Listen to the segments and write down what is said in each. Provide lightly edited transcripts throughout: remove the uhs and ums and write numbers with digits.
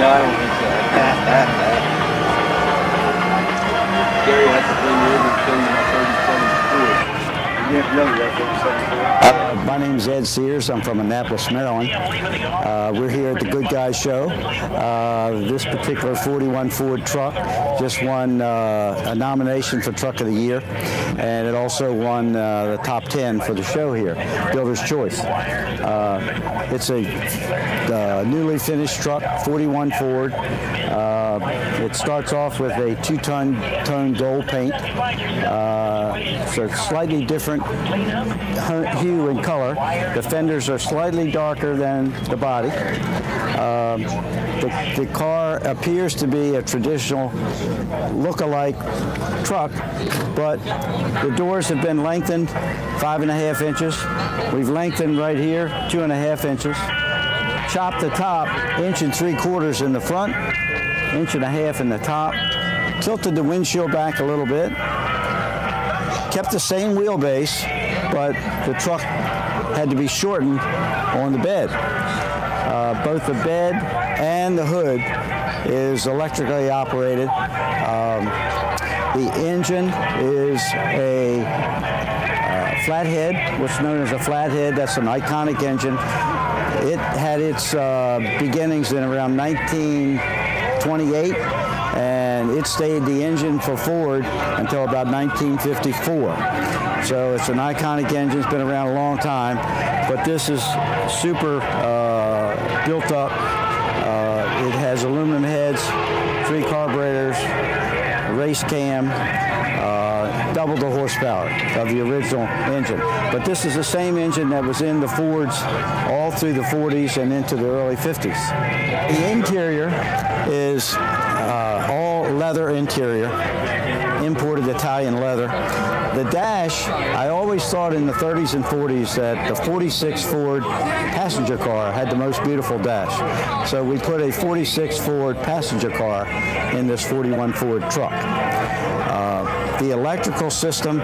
No, I don't think so. Gary has to bring you in and show you my 37 Ford. My name is Ed Sears. I'm from Annapolis, Maryland. We're here at the Goodguys show. This particular 41 Ford truck just won a nomination for Truck of the Year, and it also won the top 10 for the show here, Builder's Choice. It's a newly finished truck, 41 Ford. It starts off with a two-tone gold paint. So it's slightly different hue and color. The fenders are slightly darker than the body. The car appears to be a traditional look-alike truck, but the doors have been lengthened 5.5 inches. We've lengthened right here 2.5 inches. Chopped the top 1.75 inches in the front, 1.5 inches in the top. Tilted the windshield back a little bit. Kept the same wheelbase, but the truck had to be shortened on the bed. Both the bed and the hood is electrically operated. The engine is a flathead, what's known as a flathead. That's an iconic engine. It had its beginnings in around 1928, and it stayed the engine for Ford until about 1954. So it's an iconic engine. It's been around a long time, but this is super built up. It has aluminum heads, 3 carburetors, a race cam, double the horsepower of the original engine. But this is the same engine that was in the Fords all through the 40s and into the early 50s. The interior is all leather interior, imported Italian leather. The dash, I always thought in the 30s and 40s that the 46 Ford passenger car had the most beautiful dash. So we put a 46 Ford passenger car in this 41 Ford truck. The electrical system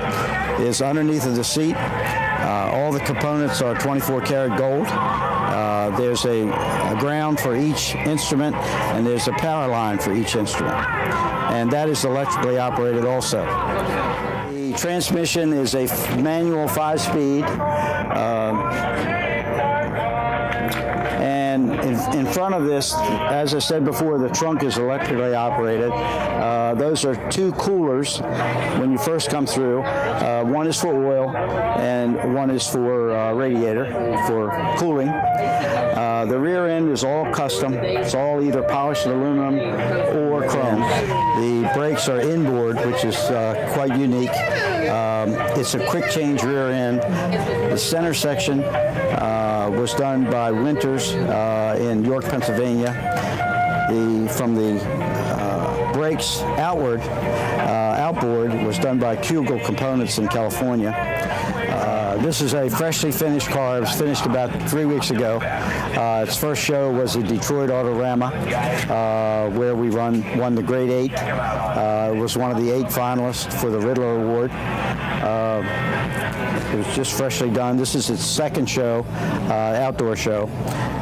is underneath of the seat. All the components are 24 karat gold. There's a ground for each instrument, and there's a power line for each instrument. And that is electrically operated also. The transmission is a manual 5-speed. And in front of this, as I said before, the trunk is electrically operated. Those are 2 coolers when you first come through. One is for oil and one is for radiator for cooling. The rear end is all custom. It's all either polished aluminum or chrome. The brakes are inboard, which is quite unique. It's a quick change rear end. The center section was done by Winters in York, Pennsylvania. From the brakes outboard was done by Kugel Components in California. This is a freshly finished car. It was finished about 3 weeks ago. Its first show was at Detroit Autorama, where we won the Grade 8. It was one of the 8 finalists for the Riddler Award. It was just freshly done. This is its second show, outdoor show,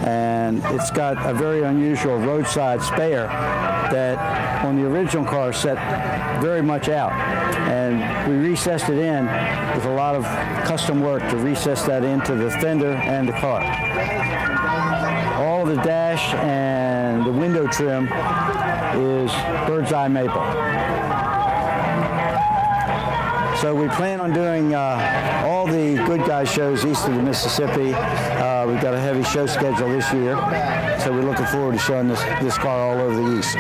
and it's got a very unusual roadside spare that on the original car set very much out, and we recessed it in with a lot of custom work to recess that into the fender and the car. All of the dash and the window trim is bird's eye maple. So we plan on doing all the Goodguys shows east of the Mississippi. We've got a heavy show schedule this year, so we're looking forward to showing this car all over the East.